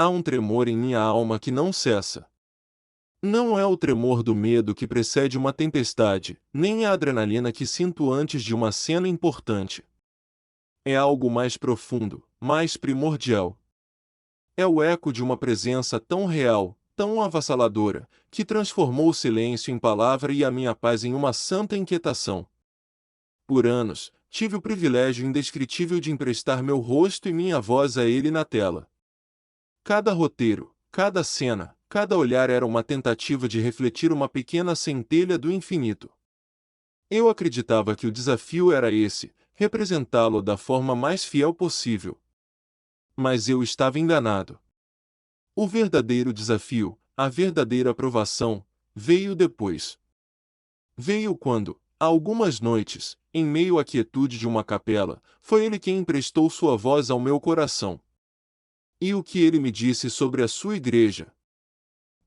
Há um tremor em minha alma que não cessa. Não é o tremor do medo que precede uma tempestade, nem a adrenalina que sinto antes de uma cena importante. É algo mais profundo, mais primordial. É o eco de uma presença tão real, tão avassaladora, que transformou o silêncio em palavra e a minha paz em uma santa inquietação. Por anos, tive o privilégio indescritível de emprestar meu rosto e minha voz a ele na tela. Cada roteiro, cada cena, cada olhar era uma tentativa de refletir uma pequena centelha do infinito. Eu acreditava que o desafio era esse, representá-lo da forma mais fiel possível. Mas eu estava enganado. O verdadeiro desafio, a verdadeira aprovação, veio depois. Veio quando, há algumas noites, em meio à quietude de uma capela, foi ele quem emprestou sua voz ao meu coração. E o que ele me disse sobre a sua igreja?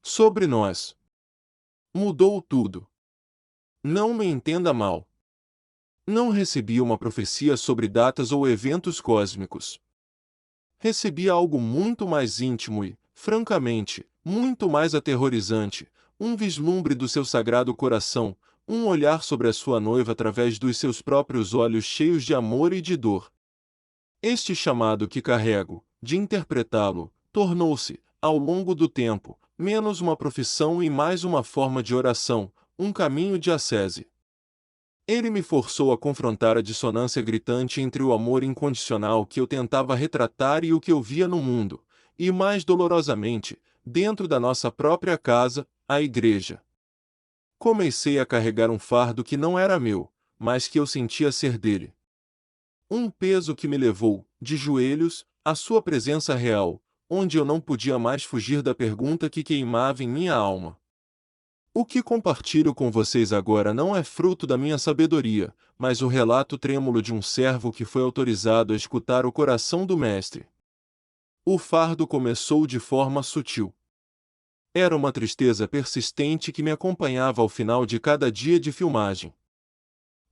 Sobre nós. Mudou tudo. Não me entenda mal. Não recebi uma profecia sobre datas ou eventos cósmicos. Recebi algo muito mais íntimo e, francamente, muito mais aterrorizante, um vislumbre do seu sagrado coração, um olhar sobre a sua noiva através dos seus próprios olhos cheios de amor e de dor. Este chamado que carrego, de interpretá-lo, tornou-se, ao longo do tempo, menos uma profissão e mais uma forma de oração, um caminho de ascese. Ele me forçou a confrontar a dissonância gritante entre o amor incondicional que eu tentava retratar e o que eu via no mundo, e mais dolorosamente, dentro da nossa própria casa, a igreja. Comecei a carregar um fardo que não era meu, mas que eu sentia ser dele. Um peso que me levou, de joelhos, à sua presença real, onde eu não podia mais fugir da pergunta que queimava em minha alma. O que compartilho com vocês agora não é fruto da minha sabedoria, mas o relato trêmulo de um servo que foi autorizado a escutar o coração do Mestre. O fardo começou de forma sutil. Era uma tristeza persistente que me acompanhava ao final de cada dia de filmagem.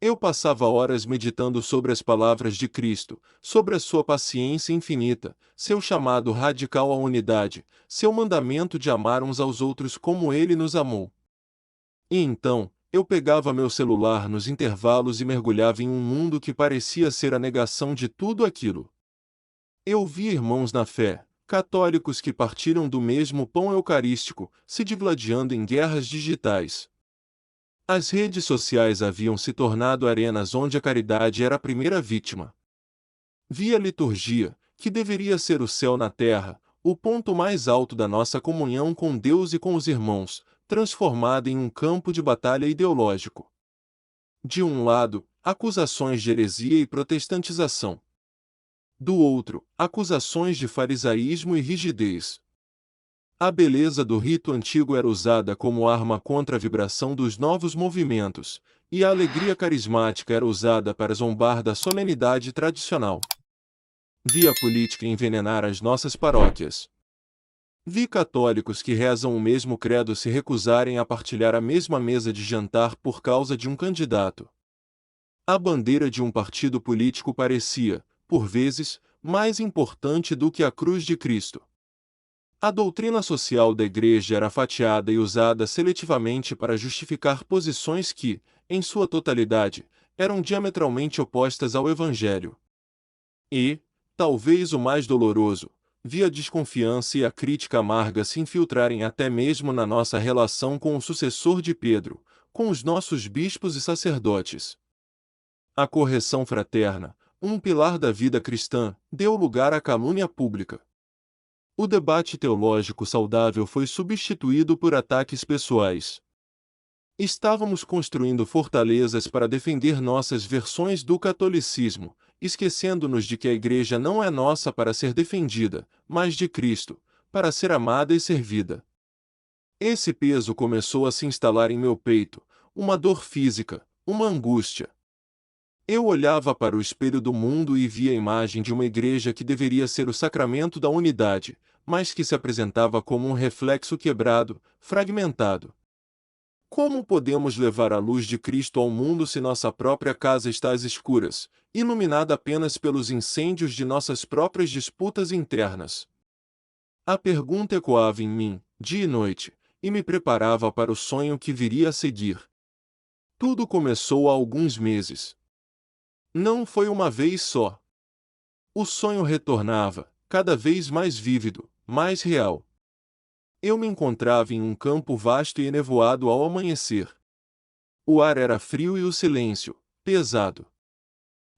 Eu passava horas meditando sobre as palavras de Cristo, sobre a sua paciência infinita, seu chamado radical à unidade, seu mandamento de amar uns aos outros como ele nos amou. E então, eu pegava meu celular nos intervalos e mergulhava em um mundo que parecia ser a negação de tudo aquilo. Eu vi irmãos na fé, católicos que partiram do mesmo pão eucarístico, se digladiando em guerras digitais. As redes sociais haviam se tornado arenas onde a caridade era a primeira vítima. Vi a liturgia, que deveria ser o céu na terra, o ponto mais alto da nossa comunhão com Deus e com os irmãos, transformada em um campo de batalha ideológico. De um lado, acusações de heresia e protestantização. Do outro, acusações de farisaísmo e rigidez. A beleza do rito antigo era usada como arma contra a vibração dos novos movimentos, e a alegria carismática era usada para zombar da solenidade tradicional. Vi a política envenenar as nossas paróquias. Vi católicos que rezam o mesmo credo se recusarem a partilhar a mesma mesa de jantar por causa de um candidato. A bandeira de um partido político parecia, por vezes, mais importante do que a cruz de Cristo. A doutrina social da Igreja era fatiada e usada seletivamente para justificar posições que, em sua totalidade, eram diametralmente opostas ao Evangelho. E, talvez o mais doloroso, vi a desconfiança e a crítica amarga se infiltrarem até mesmo na nossa relação com o sucessor de Pedro, com os nossos bispos e sacerdotes. A correção fraterna, um pilar da vida cristã, deu lugar à calúnia pública. O debate teológico saudável foi substituído por ataques pessoais. Estávamos construindo fortalezas para defender nossas versões do catolicismo, esquecendo-nos de que a Igreja não é nossa para ser defendida, mas de Cristo, para ser amada e servida. Esse peso começou a se instalar em meu peito, uma dor física, uma angústia. Eu olhava para o espelho do mundo e via a imagem de uma igreja que deveria ser o sacramento da unidade, mas que se apresentava como um reflexo quebrado, fragmentado. Como podemos levar a luz de Cristo ao mundo se nossa própria casa está às escuras, iluminada apenas pelos incêndios de nossas próprias disputas internas? A pergunta ecoava em mim, dia e noite, e me preparava para o sonho que viria a seguir. Tudo começou há alguns meses. Não foi uma vez só. O sonho retornava, cada vez mais vívido, mais real. Eu me encontrava em um campo vasto e enevoado ao amanhecer. O ar era frio e o silêncio, pesado.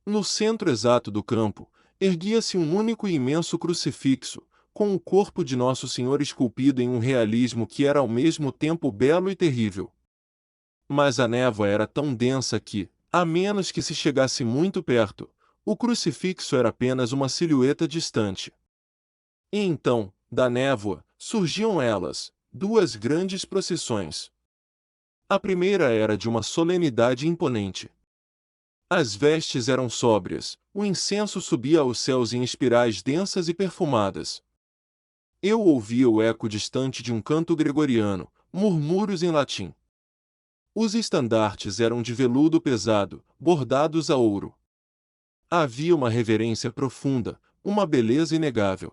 No centro exato do campo, erguia-se um único e imenso crucifixo, com o corpo de Nosso Senhor esculpido em um realismo que era ao mesmo tempo belo e terrível. Mas a névoa era tão densa que, a menos que se chegasse muito perto, o crucifixo era apenas uma silhueta distante. E então, da névoa, surgiam elas, duas grandes procissões. A primeira era de uma solenidade imponente. As vestes eram sóbrias, o incenso subia aos céus em espirais densas e perfumadas. Eu ouvia o eco distante de um canto gregoriano, murmúrios em latim. Os estandartes eram de veludo pesado, bordados a ouro. Havia uma reverência profunda, uma beleza inegável.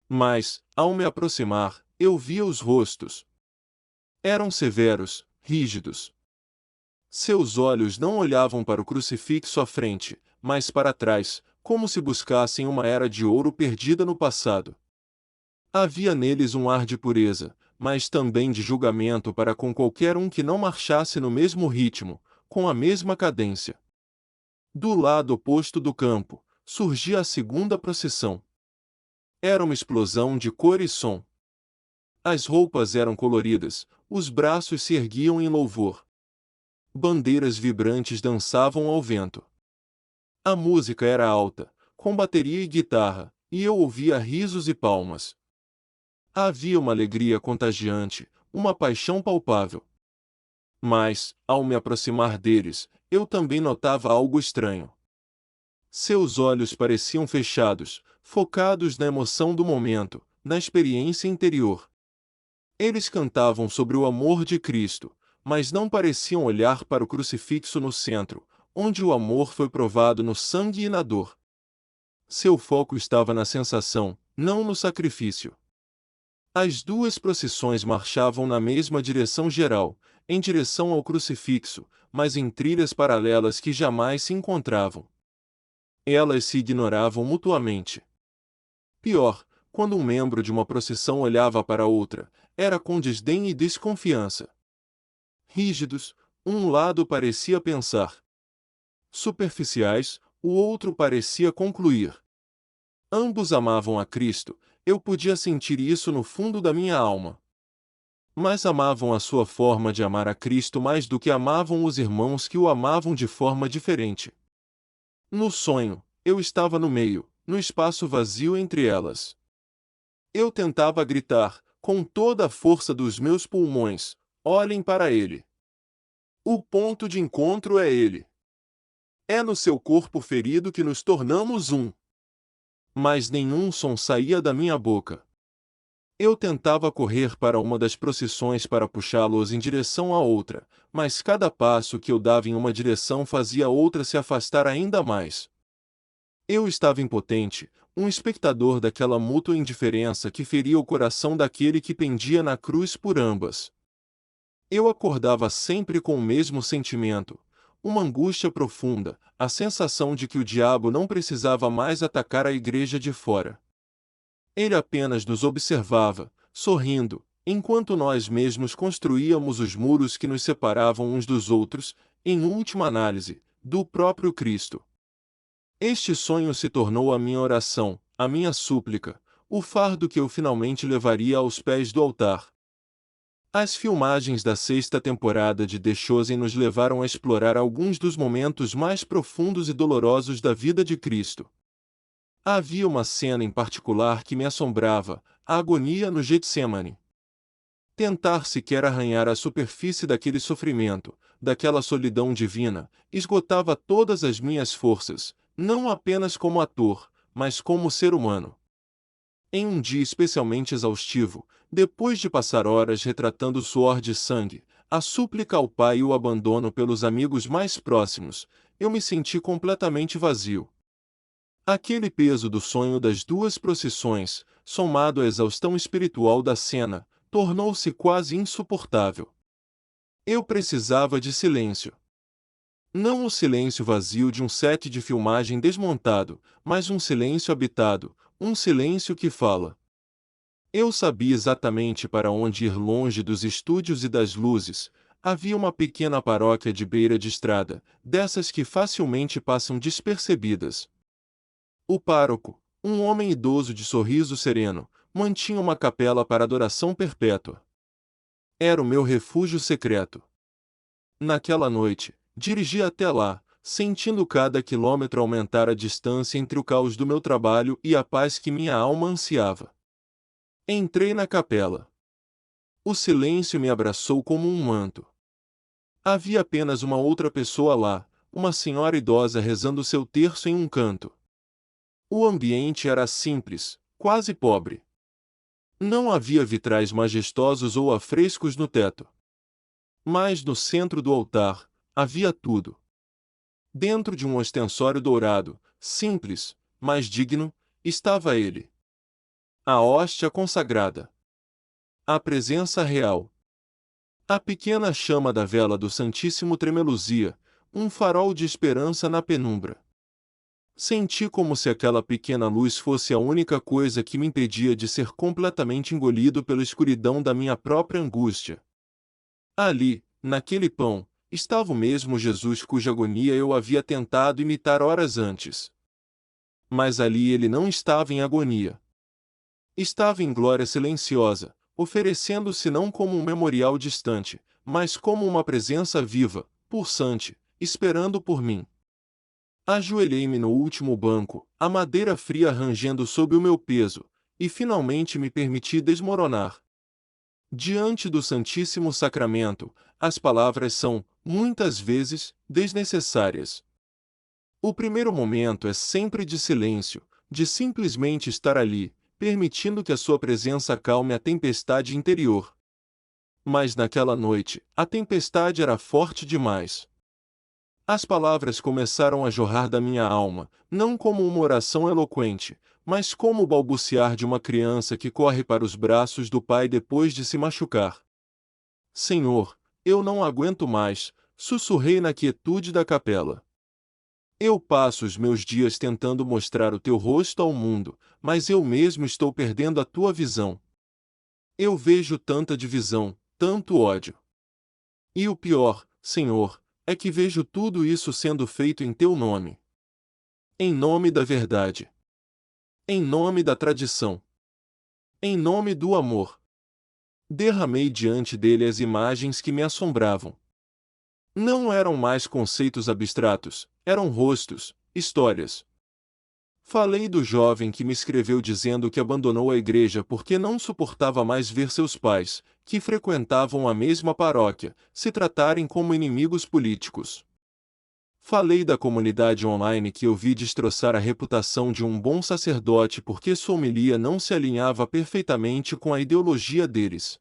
Mas, ao me aproximar, eu via os rostos. Eram severos, rígidos. Seus olhos não olhavam para o crucifixo à frente, mas para trás, como se buscassem uma era de ouro perdida no passado. Havia neles um ar de pureza, mas também de julgamento para com qualquer um que não marchasse no mesmo ritmo, com a mesma cadência. Do lado oposto do campo, surgia a segunda procissão. Era uma explosão de cor e som. As roupas eram coloridas, os braços se erguiam em louvor. Bandeiras vibrantes dançavam ao vento. A música era alta, com bateria e guitarra, e eu ouvia risos e palmas. Havia uma alegria contagiante, uma paixão palpável. Mas, ao me aproximar deles, eu também notava algo estranho. Seus olhos pareciam fechados, focados na emoção do momento, na experiência interior. Eles cantavam sobre o amor de Cristo, mas não pareciam olhar para o crucifixo no centro, onde o amor foi provado no sangue e na dor. Seu foco estava na sensação, não no sacrifício. As duas procissões marchavam na mesma direção geral, em direção ao crucifixo, mas em trilhas paralelas que jamais se encontravam. Elas se ignoravam mutuamente. Pior, quando um membro de uma procissão olhava para outra, era com desdém e desconfiança. Rígidos, um lado parecia pensar. Superficiais, o outro parecia concluir. Ambos amavam a Cristo, eu podia sentir isso no fundo da minha alma. Mas amavam a sua forma de amar a Cristo mais do que amavam os irmãos que o amavam de forma diferente. No sonho, eu estava no meio, no espaço vazio entre elas. Eu tentava gritar, com toda a força dos meus pulmões: olhem para ele. O ponto de encontro é ele. É no seu corpo ferido que nos tornamos um. Mas nenhum som saía da minha boca. Eu tentava correr para uma das procissões para puxá-los em direção à outra, mas cada passo que eu dava em uma direção fazia a outra se afastar ainda mais. Eu estava impotente, um espectador daquela mútua indiferença que feria o coração daquele que pendia na cruz por ambas. Eu acordava sempre com o mesmo sentimento, uma angústia profunda, a sensação de que o diabo não precisava mais atacar a igreja de fora. Ele apenas nos observava, sorrindo, enquanto nós mesmos construíamos os muros que nos separavam uns dos outros, em última análise, do próprio Cristo. Este sonho se tornou a minha oração, a minha súplica, o fardo que eu finalmente levaria aos pés do altar. As filmagens da sexta temporada de The Chosen nos levaram a explorar alguns dos momentos mais profundos e dolorosos da vida de Cristo. Havia uma cena em particular que me assombrava, a agonia no Getsemane. Tentar sequer arranhar a superfície daquele sofrimento, daquela solidão divina, esgotava todas as minhas forças, não apenas como ator, mas como ser humano. Em um dia especialmente exaustivo, depois de passar horas retratando o suor de sangue, a súplica ao Pai e o abandono pelos amigos mais próximos, eu me senti completamente vazio. Aquele peso do sonho das duas procissões, somado à exaustão espiritual da cena, tornou-se quase insuportável. Eu precisava de silêncio. Não o silêncio vazio de um set de filmagem desmontado, mas um silêncio habitado, um silêncio que fala. Eu sabia exatamente para onde ir longe dos estúdios e das luzes. Havia uma pequena paróquia de beira de estrada, dessas que facilmente passam despercebidas. O pároco, um homem idoso de sorriso sereno, mantinha uma capela para adoração perpétua. Era o meu refúgio secreto. Naquela noite, dirigi até lá, sentindo cada quilômetro aumentar a distância entre o caos do meu trabalho e a paz que minha alma ansiava. Entrei na capela. O silêncio me abraçou como um manto. Havia apenas uma outra pessoa lá, uma senhora idosa rezando seu terço em um canto. O ambiente era simples, quase pobre. Não havia vitrais majestosos ou afrescos no teto. Mas no centro do altar, havia tudo. Dentro de um ostensório dourado, simples, mas digno, estava ele. A hóstia consagrada. A presença real. A pequena chama da vela do Santíssimo tremeluzia, um farol de esperança na penumbra. Senti como se aquela pequena luz fosse a única coisa que me impedia de ser completamente engolido pela escuridão da minha própria angústia. Ali, naquele pão, estava o mesmo Jesus cuja agonia eu havia tentado imitar horas antes. Mas ali ele não estava em agonia. Estava em glória silenciosa, oferecendo-se não como um memorial distante, mas como uma presença viva, pulsante, esperando por mim. Ajoelhei-me no último banco, a madeira fria rangendo sob o meu peso, e finalmente me permiti desmoronar. Diante do Santíssimo Sacramento, as palavras são, muitas vezes, desnecessárias. O primeiro momento é sempre de silêncio, de simplesmente estar ali, permitindo que a sua presença acalme a tempestade interior. Mas naquela noite, a tempestade era forte demais. As palavras começaram a jorrar da minha alma, não como uma oração eloquente, mas como o balbuciar de uma criança que corre para os braços do pai depois de se machucar. Senhor, eu não aguento mais, sussurrei na quietude da capela. Eu passo os meus dias tentando mostrar o teu rosto ao mundo, mas eu mesmo estou perdendo a tua visão. Eu vejo tanta divisão, tanto ódio. E o pior, Senhor, é que vejo tudo isso sendo feito em teu nome. Em nome da verdade. Em nome da tradição. Em nome do amor. Derramei diante dele as imagens que me assombravam. Não eram mais conceitos abstratos, eram rostos, histórias. Falei do jovem que me escreveu dizendo que abandonou a igreja porque não suportava mais ver seus pais, que frequentavam a mesma paróquia, se tratarem como inimigos políticos. Falei da comunidade online que eu vi destroçar a reputação de um bom sacerdote porque sua homilia não se alinhava perfeitamente com a ideologia deles.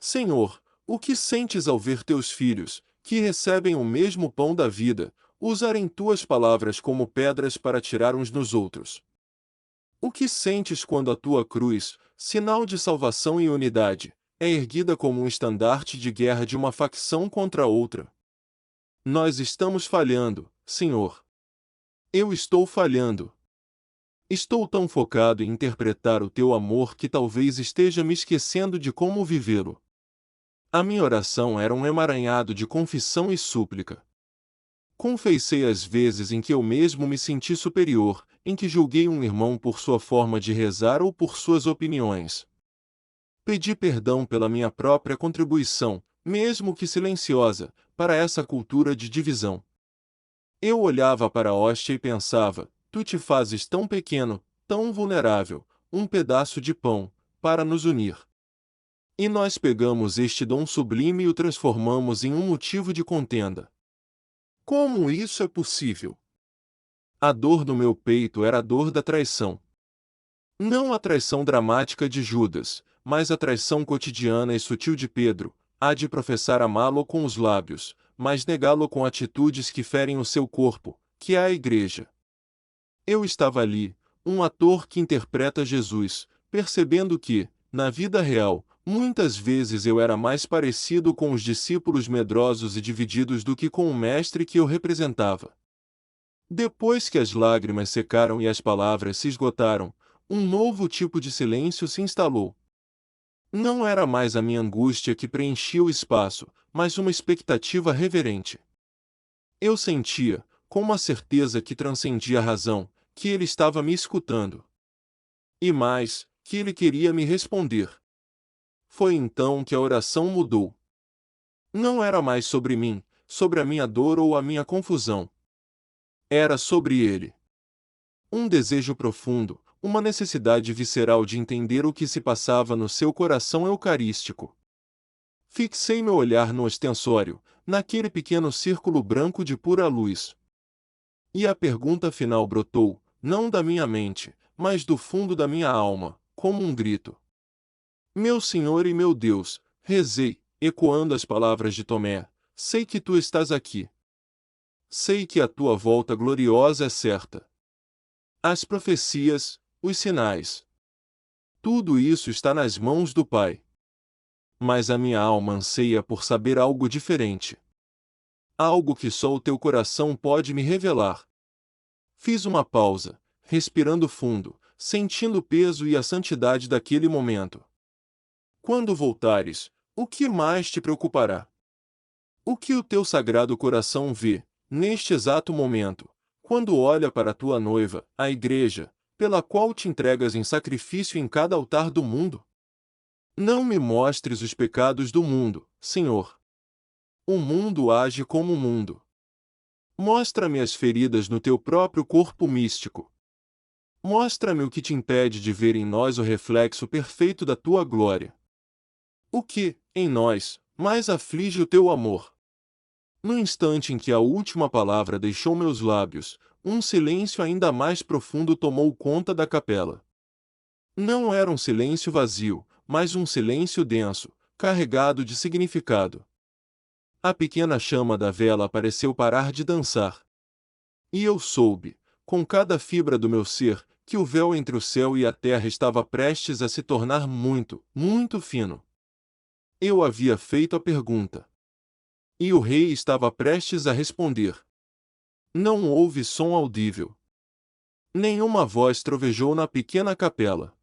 Senhor, o que sentes ao ver teus filhos, que recebem o mesmo pão da vida, usarem tuas palavras como pedras para atirar uns nos outros? O que sentes quando a tua cruz, sinal de salvação e unidade, é erguida como um estandarte de guerra de uma facção contra outra? Nós estamos falhando, Senhor. Eu estou falhando. Estou tão focado em interpretar o teu amor que talvez esteja me esquecendo de como vivê-lo. A minha oração era um emaranhado de confissão e súplica. Confessei as vezes em que eu mesmo me senti superior, em que julguei um irmão por sua forma de rezar ou por suas opiniões. Pedi perdão pela minha própria contribuição, mesmo que silenciosa, para essa cultura de divisão. Eu olhava para a hóstia e pensava, tu te fazes tão pequeno, tão vulnerável, um pedaço de pão, para nos unir. E nós pegamos este dom sublime e o transformamos em um motivo de contenda. Como isso é possível? A dor do meu peito era a dor da traição. Não a traição dramática de Judas, mas a traição cotidiana e sutil de Pedro, a de professar amá-lo com os lábios, mas negá-lo com atitudes que ferem o seu corpo, que é a igreja. Eu estava ali, um ator que interpreta Jesus, percebendo que, na vida real, muitas vezes eu era mais parecido com os discípulos medrosos e divididos do que com o mestre que eu representava. Depois que as lágrimas secaram e as palavras se esgotaram, um novo tipo de silêncio se instalou. Não era mais a minha angústia que preenchia o espaço, mas uma expectativa reverente. Eu sentia, com uma certeza que transcendia a razão, que ele estava me escutando. E mais, que ele queria me responder. Foi então que a oração mudou. Não era mais sobre mim, sobre a minha dor ou a minha confusão. Era sobre ele. Um desejo profundo, uma necessidade visceral de entender o que se passava no seu coração eucarístico. Fixei meu olhar no ostensório, naquele pequeno círculo branco de pura luz. E a pergunta final brotou, não da minha mente, mas do fundo da minha alma, como um grito. Meu Senhor e meu Deus, rezei, ecoando as palavras de Tomé, sei que tu estás aqui. Sei que a tua volta gloriosa é certa. As profecias, os sinais. Tudo isso está nas mãos do Pai. Mas a minha alma anseia por saber algo diferente. Algo que só o teu coração pode me revelar. Fiz uma pausa, respirando fundo, sentindo o peso e a santidade daquele momento. Quando voltares, o que mais te preocupará? O que o teu sagrado coração vê, neste exato momento, quando olha para a tua noiva, a Igreja, pela qual te entregas em sacrifício em cada altar do mundo? Não me mostres os pecados do mundo, Senhor. O mundo age como o mundo. Mostra-me as feridas no teu próprio corpo místico. Mostra-me o que te impede de ver em nós o reflexo perfeito da tua glória. O que, em nós, mais aflige o teu amor. No instante em que a última palavra deixou meus lábios, um silêncio ainda mais profundo tomou conta da capela. Não era um silêncio vazio, mas um silêncio denso, carregado de significado. A pequena chama da vela pareceu parar de dançar. E eu soube, com cada fibra do meu ser, que o véu entre o céu e a terra estava prestes a se tornar muito, muito fino. Eu havia feito a pergunta. E o rei estava prestes a responder. Não houve som audível. Nenhuma voz trovejou na pequena capela.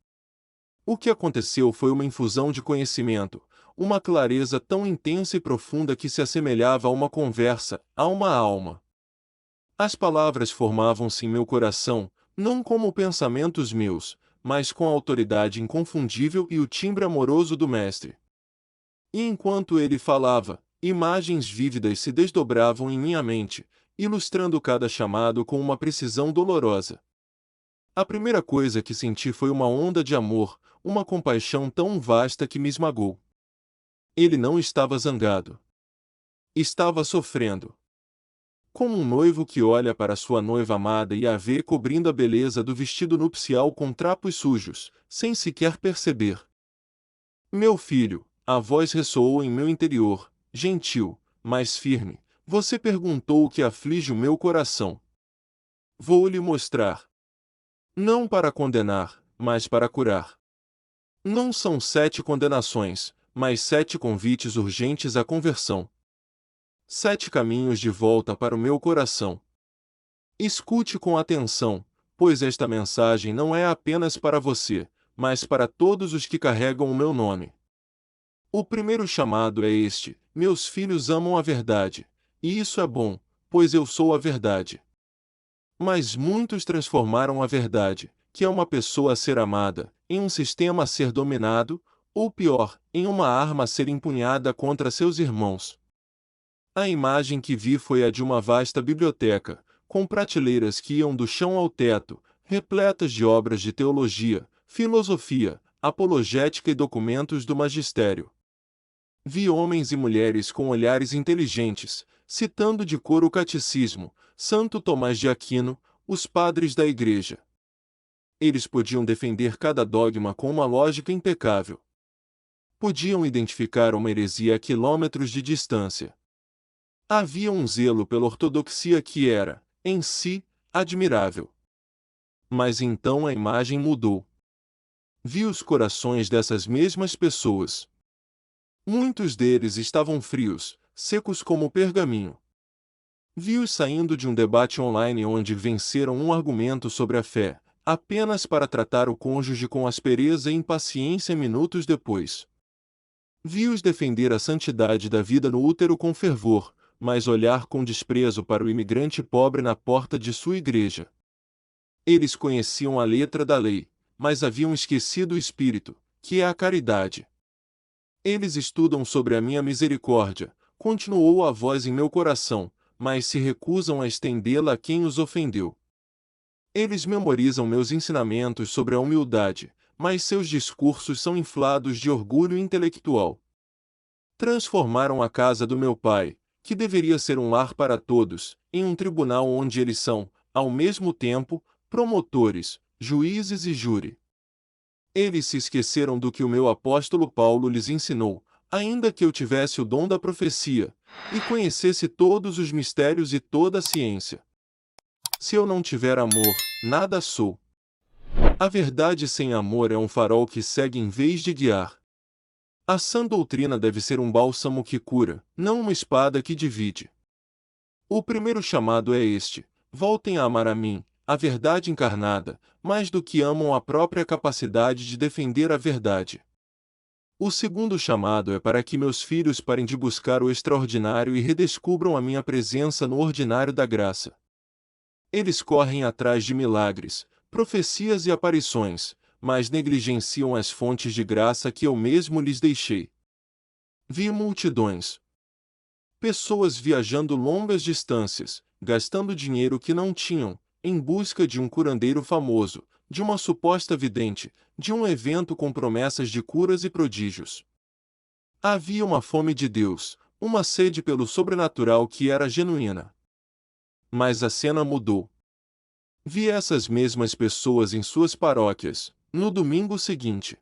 O que aconteceu foi uma infusão de conhecimento, uma clareza tão intensa e profunda que se assemelhava a uma conversa, alma a alma. As palavras formavam-se em meu coração, não como pensamentos meus, mas com a autoridade inconfundível e o timbre amoroso do Mestre. E enquanto ele falava, imagens vívidas se desdobravam em minha mente, ilustrando cada chamado com uma precisão dolorosa. A primeira coisa que senti foi uma onda de amor, uma compaixão tão vasta que me esmagou. Ele não estava zangado. Estava sofrendo. Como um noivo que olha para sua noiva amada e a vê cobrindo a beleza do vestido nupcial com trapos sujos, sem sequer perceber. Meu filho, a voz ressoou em meu interior, gentil, mas firme. Você perguntou o que aflige o meu coração. Vou lhe mostrar. Não para condenar, mas para curar. Não são 7 condenações, mas 7 convites urgentes à conversão. 7 caminhos de volta para o meu coração. Escute com atenção, pois esta mensagem não é apenas para você, mas para todos os que carregam o meu nome. O primeiro chamado é este: meus filhos amam a verdade, e isso é bom, pois eu sou a verdade. Mas muitos transformaram a verdade, que é uma pessoa a ser amada, em um sistema a ser dominado, ou pior, em uma arma a ser empunhada contra seus irmãos. A imagem que vi foi a de uma vasta biblioteca, com prateleiras que iam do chão ao teto, repletas de obras de teologia, filosofia, apologética e documentos do magistério. Vi homens e mulheres com olhares inteligentes, citando de cor o catecismo, Santo Tomás de Aquino, os padres da Igreja. Eles podiam defender cada dogma com uma lógica impecável. Podiam identificar uma heresia a quilômetros de distância. Havia um zelo pela ortodoxia que era, em si, admirável. Mas então a imagem mudou. Vi os corações dessas mesmas pessoas. Muitos deles estavam frios, secos como pergaminho. Vi-os saindo de um debate online onde venceram um argumento sobre a fé, apenas para tratar o cônjuge com aspereza e impaciência minutos depois. Vi-os defender a santidade da vida no útero com fervor, mas olhar com desprezo para o imigrante pobre na porta de sua igreja. Eles conheciam a letra da lei, mas haviam esquecido o espírito, que é a caridade. Eles estudam sobre a minha misericórdia, continuou a voz em meu coração, mas se recusam a estendê-la a quem os ofendeu. Eles memorizam meus ensinamentos sobre a humildade, mas seus discursos são inflados de orgulho intelectual. Transformaram a casa do meu pai, que deveria ser um lar para todos, em um tribunal onde eles são, ao mesmo tempo, promotores, juízes e júri. Eles se esqueceram do que o meu apóstolo Paulo lhes ensinou, ainda que eu tivesse o dom da profecia, e conhecesse todos os mistérios e toda a ciência. Se eu não tiver amor, nada sou. A verdade sem amor é um farol que segue em vez de guiar. A sã doutrina deve ser um bálsamo que cura, não uma espada que divide. O primeiro chamado é este: voltem a amar a mim, a verdade encarnada, mais do que amam a própria capacidade de defender a verdade. O segundo chamado é para que meus filhos parem de buscar o extraordinário e redescubram a minha presença no ordinário da graça. Eles correm atrás de milagres, profecias e aparições, mas negligenciam as fontes de graça que eu mesmo lhes deixei. Vi multidões. Pessoas viajando longas distâncias, gastando dinheiro que não tinham, em busca de um curandeiro famoso, de uma suposta vidente, de um evento com promessas de curas e prodígios. Havia uma fome de Deus, uma sede pelo sobrenatural que era genuína. Mas a cena mudou. Vi essas mesmas pessoas em suas paróquias, no domingo seguinte.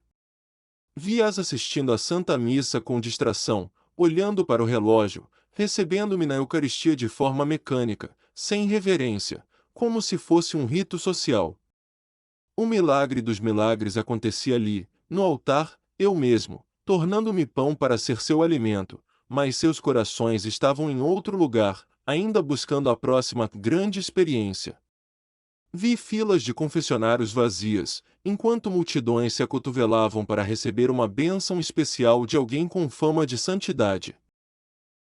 Vi-as assistindo à Santa Missa com distração, olhando para o relógio, recebendo-me na Eucaristia de forma mecânica, sem reverência, como se fosse um rito social. O milagre dos milagres acontecia ali, no altar, eu mesmo, tornando-me pão para ser seu alimento, mas seus corações estavam em outro lugar, ainda buscando a próxima grande experiência. Vi filas de confessionários vazias, enquanto multidões se acotovelavam para receber uma bênção especial de alguém com fama de santidade.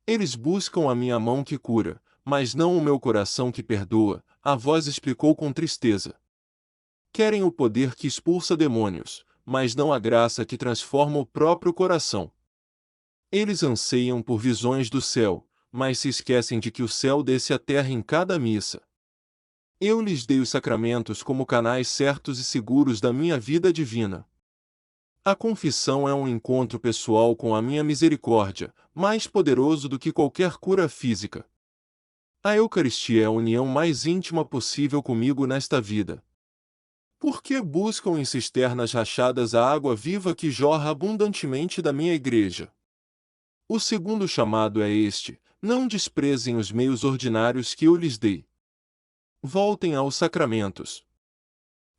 Eles buscam a minha mão que cura, mas não o meu coração que perdoa, a voz explicou com tristeza. Querem o poder que expulsa demônios, mas não a graça que transforma o próprio coração. Eles anseiam por visões do céu, mas se esquecem de que o céu desce à terra em cada missa. Eu lhes dei os sacramentos como canais certos e seguros da minha vida divina. A confissão é um encontro pessoal com a minha misericórdia, mais poderoso do que qualquer cura física. A Eucaristia é a união mais íntima possível comigo nesta vida. Por que buscam em cisternas rachadas a água viva que jorra abundantemente da minha igreja? O segundo chamado é este: não desprezem os meios ordinários que eu lhes dei. Voltem aos sacramentos.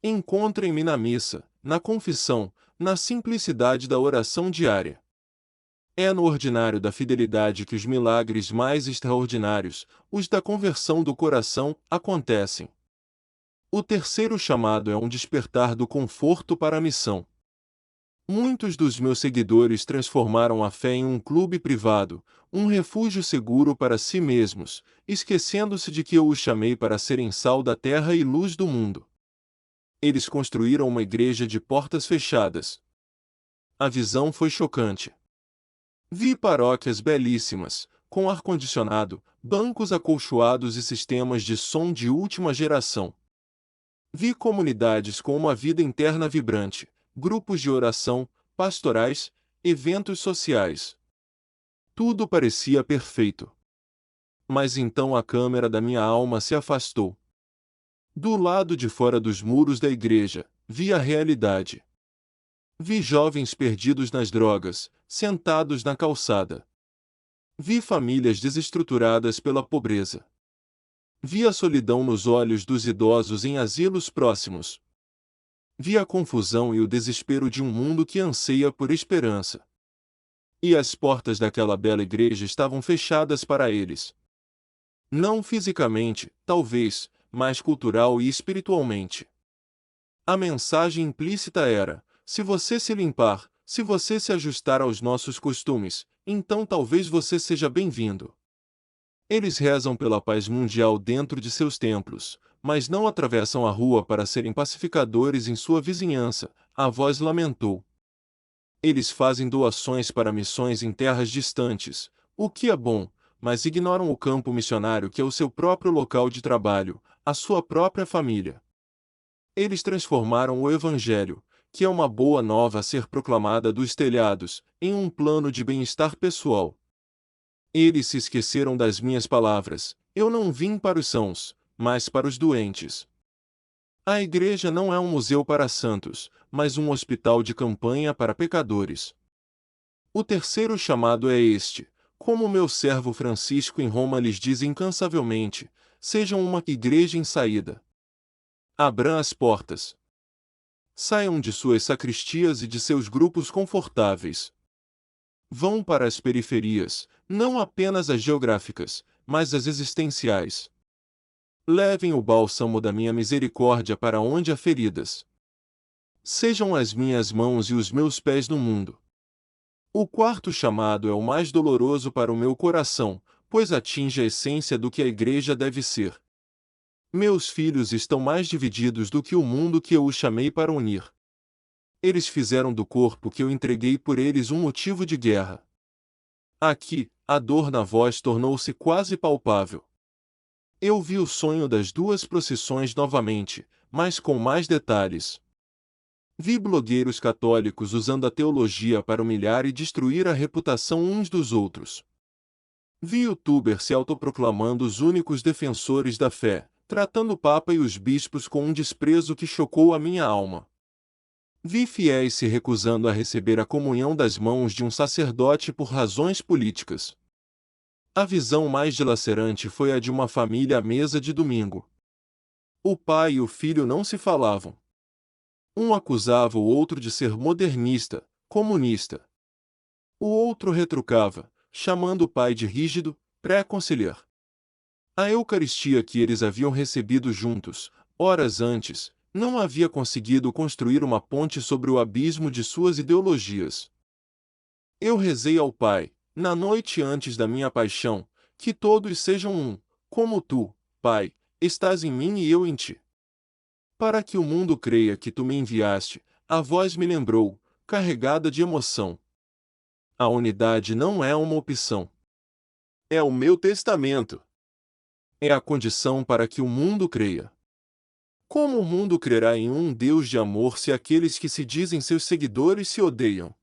Encontrem-me na missa, na confissão, na simplicidade da oração diária. É no ordinário da fidelidade que os milagres mais extraordinários, os da conversão do coração, acontecem. O terceiro chamado é um despertar do conforto para a missão. Muitos dos meus seguidores transformaram a fé em um clube privado, um refúgio seguro para si mesmos, esquecendo-se de que eu os chamei para serem sal da terra e luz do mundo. Eles construíram uma igreja de portas fechadas. A visão foi chocante. Vi paróquias belíssimas, com ar-condicionado, bancos acolchoados e sistemas de som de última geração. Vi comunidades com uma vida interna vibrante, grupos de oração, pastorais, eventos sociais. Tudo parecia perfeito. Mas então a câmera da minha alma se afastou. Do lado de fora dos muros da igreja, vi a realidade. Vi jovens perdidos nas drogas, sentados na calçada. Vi famílias desestruturadas pela pobreza. Vi a solidão nos olhos dos idosos em asilos próximos. Vi a confusão e o desespero de um mundo que anseia por esperança. E as portas daquela bela igreja estavam fechadas para eles. Não fisicamente, talvez, mas cultural e espiritualmente. A mensagem implícita era: se você se limpar, se você se ajustar aos nossos costumes, então talvez você seja bem-vindo. Eles rezam pela paz mundial dentro de seus templos, mas não atravessam a rua para serem pacificadores em sua vizinhança, a voz lamentou. Eles fazem doações para missões em terras distantes, o que é bom, mas ignoram o campo missionário que é o seu próprio local de trabalho, a sua própria família. Eles transformaram o Evangelho, que é uma boa nova a ser proclamada dos telhados, em um plano de bem-estar pessoal. Eles se esqueceram das minhas palavras: eu não vim para os sãos, mas para os doentes. A igreja não é um museu para santos, mas um hospital de campanha para pecadores. O terceiro chamado é este: como meu servo Francisco em Roma lhes diz incansavelmente, sejam uma igreja em saída. Abram as portas. Saiam de suas sacristias e de seus grupos confortáveis. Vão para as periferias, não apenas as geográficas, mas as existenciais. Levem o bálsamo da minha misericórdia para onde há feridas. Sejam as minhas mãos e os meus pés no mundo. O quarto chamado é o mais doloroso para o meu coração, pois atinge a essência do que a igreja deve ser. Meus filhos estão mais divididos do que o mundo que eu os chamei para unir. Eles fizeram do corpo que eu entreguei por eles um motivo de guerra. Aqui, a dor na voz tornou-se quase palpável. Eu vi o sonho das duas procissões novamente, mas com mais detalhes. Vi blogueiros católicos usando a teologia para humilhar e destruir a reputação uns dos outros. Vi youtubers se autoproclamando os únicos defensores da fé, tratando o Papa e os bispos com um desprezo que chocou a minha alma. Vi fiéis se recusando a receber a comunhão das mãos de um sacerdote por razões políticas. A visão mais dilacerante foi a de uma família à mesa de domingo. O pai e o filho não se falavam. Um acusava o outro de ser modernista, comunista. O outro retrucava, chamando o pai de rígido, pré-conciliar. A Eucaristia que eles haviam recebido juntos, horas antes, não havia conseguido construir uma ponte sobre o abismo de suas ideologias. Eu rezei ao Pai, na noite antes da minha paixão, que todos sejam um, como tu, Pai, estás em mim e eu em ti. Para que o mundo creia que tu me enviaste, a voz me lembrou, carregada de emoção. A unidade não é uma opção. É o meu testamento. É a condição para que o mundo creia. Como o mundo crerá em um Deus de amor se aqueles que se dizem seus seguidores se odeiam?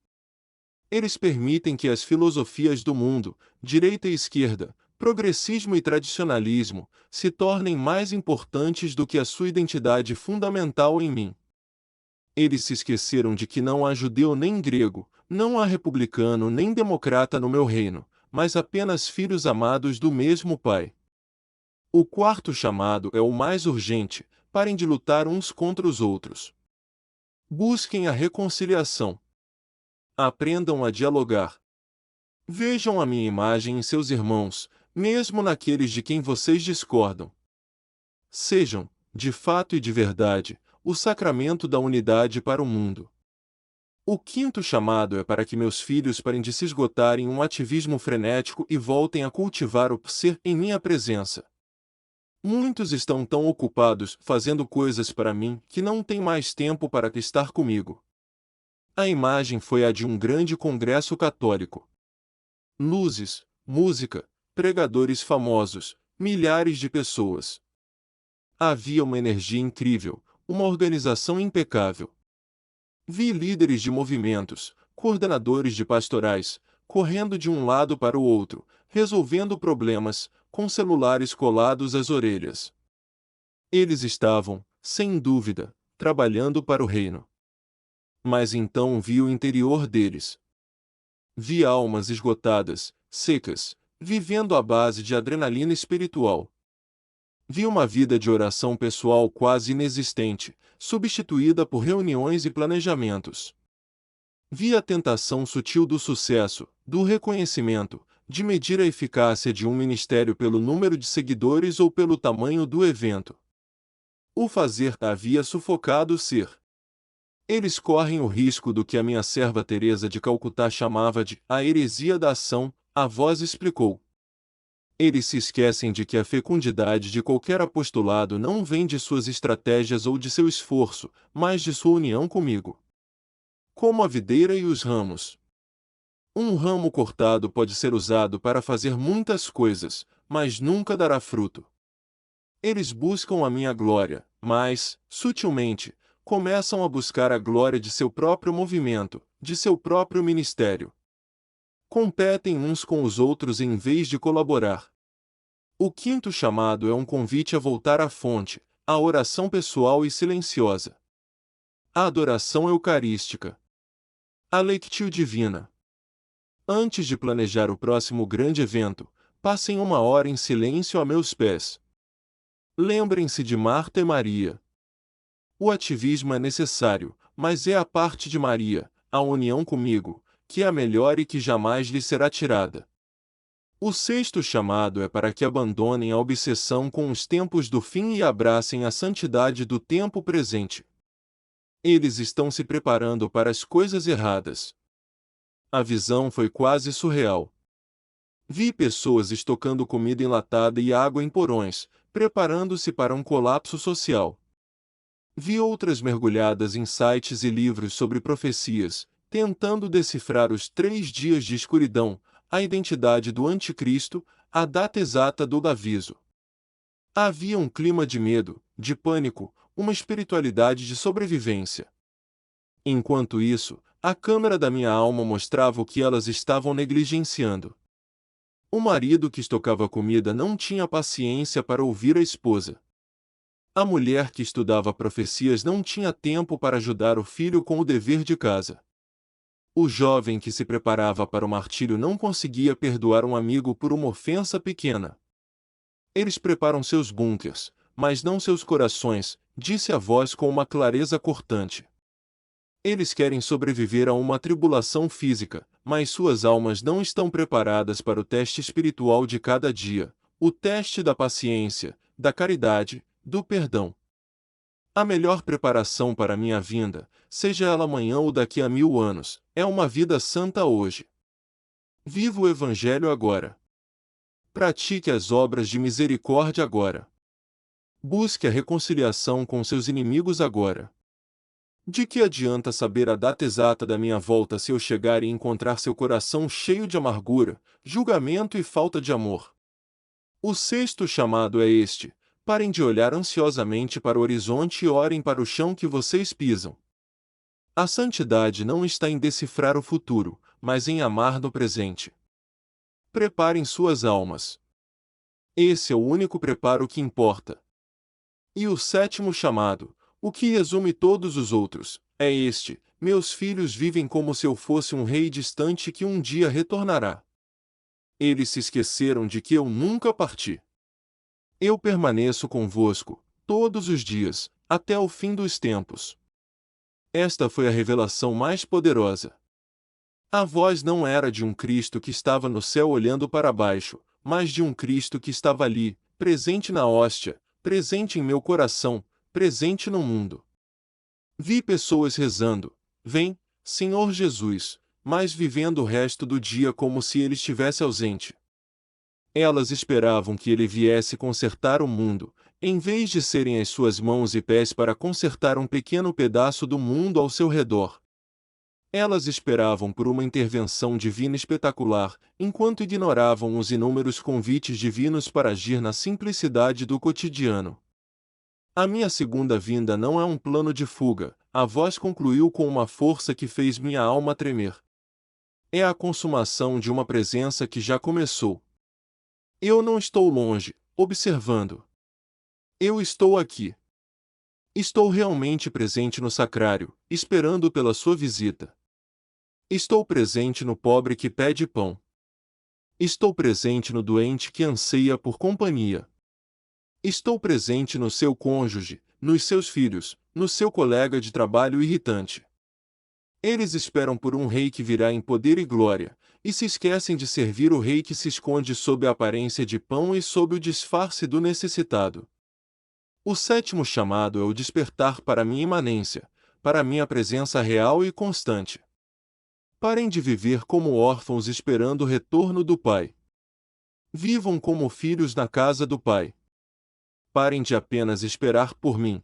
Eles permitem que as filosofias do mundo, direita e esquerda, progressismo e tradicionalismo, se tornem mais importantes do que a sua identidade fundamental em mim. Eles se esqueceram de que não há judeu nem grego, não há republicano nem democrata no meu reino, mas apenas filhos amados do mesmo Pai. O quarto chamado é o mais urgente: parem de lutar uns contra os outros. Busquem a reconciliação. Aprendam a dialogar. Vejam a minha imagem em seus irmãos, mesmo naqueles de quem vocês discordam. Sejam, de fato e de verdade, o sacramento da unidade para o mundo. O quinto chamado é para que meus filhos parem de se esgotarem em um ativismo frenético e voltem a cultivar o ser em minha presença. Muitos estão tão ocupados fazendo coisas para mim que não têm mais tempo para estar comigo. A imagem foi a de um grande congresso católico. Luzes, música, pregadores famosos, milhares de pessoas. Havia uma energia incrível, uma organização impecável. Vi líderes de movimentos, coordenadores de pastorais, correndo de um lado para o outro, resolvendo problemas, com celulares colados às orelhas. Eles estavam, sem dúvida, trabalhando para o reino. Mas então vi o interior deles. Vi almas esgotadas, secas, vivendo à base de adrenalina espiritual. Vi uma vida de oração pessoal quase inexistente, substituída por reuniões e planejamentos. Vi a tentação sutil do sucesso, do reconhecimento, de medir a eficácia de um ministério pelo número de seguidores ou pelo tamanho do evento. O fazer havia sufocado o ser. Eles correm o risco do que a minha serva Teresa de Calcutá chamava de a heresia da ação, a voz explicou. Eles se esquecem de que a fecundidade de qualquer apostolado não vem de suas estratégias ou de seu esforço, mas de sua união comigo. Como a videira e os ramos. Um ramo cortado pode ser usado para fazer muitas coisas, mas nunca dará fruto. Eles buscam a minha glória, mas, sutilmente, começam a buscar a glória de seu próprio movimento, de seu próprio ministério. Competem uns com os outros em vez de colaborar. O quinto chamado é um convite a voltar à fonte, à oração pessoal e silenciosa. A adoração eucarística. A lectio divina. Antes de planejar o próximo grande evento, passem 1 hora em silêncio a meus pés. Lembrem-se de Marta e Maria. O ativismo é necessário, mas é a parte de Maria, a união comigo, que é a melhor e que jamais lhe será tirada. O sexto chamado é para que abandonem a obsessão com os tempos do fim e abracem a santidade do tempo presente. Eles estão se preparando para as coisas erradas. A visão foi quase surreal. Vi pessoas estocando comida enlatada e água em porões, preparando-se para um colapso social. Vi outras mergulhadas em sites e livros sobre profecias, tentando decifrar os 3 dias de escuridão, a identidade do anticristo, a data exata do aviso. Havia um clima de medo, de pânico, uma espiritualidade de sobrevivência. Enquanto isso, a câmera da minha alma mostrava o que elas estavam negligenciando. O marido que estocava comida não tinha paciência para ouvir a esposa. A mulher que estudava profecias não tinha tempo para ajudar o filho com o dever de casa. O jovem que se preparava para o martírio não conseguia perdoar um amigo por uma ofensa pequena. Eles preparam seus bunkers, mas não seus corações, disse a voz com uma clareza cortante. Eles querem sobreviver a uma tribulação física, mas suas almas não estão preparadas para o teste espiritual de cada dia, o teste da paciência, da caridade, do perdão. A melhor preparação para a minha vinda, seja ela amanhã ou daqui a 1000 anos, é uma vida santa hoje. Viva o Evangelho agora. Pratique as obras de misericórdia agora. Busque a reconciliação com seus inimigos agora. De que adianta saber a data exata da minha volta se eu chegar e encontrar seu coração cheio de amargura, julgamento e falta de amor? O sexto chamado é este: parem de olhar ansiosamente para o horizonte e orem para o chão que vocês pisam. A santidade não está em decifrar o futuro, mas em amar no presente. Preparem suas almas. Esse é o único preparo que importa. E o sétimo chamado, o que resume todos os outros, é este: meus filhos vivem como se eu fosse um rei distante que um dia retornará. Eles se esqueceram de que eu nunca parti. Eu permaneço convosco, todos os dias, até o fim dos tempos. Esta foi a revelação mais poderosa. A voz não era de um Cristo que estava no céu olhando para baixo, mas de um Cristo que estava ali, presente na hóstia, presente em meu coração, presente no mundo. Vi pessoas rezando: vem, Senhor Jesus, mas vivendo o resto do dia como se ele estivesse ausente. Elas esperavam que ele viesse consertar o mundo, em vez de serem as suas mãos e pés para consertar um pequeno pedaço do mundo ao seu redor. Elas esperavam por uma intervenção divina espetacular, enquanto ignoravam os inúmeros convites divinos para agir na simplicidade do cotidiano. A minha segunda vinda não é um plano de fuga, a voz concluiu com uma força que fez minha alma tremer. É a consumação de uma presença que já começou. Eu não estou longe, observando. Eu estou aqui. Estou realmente presente no sacrário, esperando pela sua visita. Estou presente no pobre que pede pão. Estou presente no doente que anseia por companhia. Estou presente no seu cônjuge, nos seus filhos, no seu colega de trabalho irritante. Eles esperam por um rei que virá em poder e glória, e se esquecem de servir o rei que se esconde sob a aparência de pão e sob o disfarce do necessitado. O sétimo chamado é o despertar para minha imanência, para minha presença real e constante. Parem de viver como órfãos esperando o retorno do Pai. Vivam como filhos na casa do Pai. Parem de apenas esperar por mim.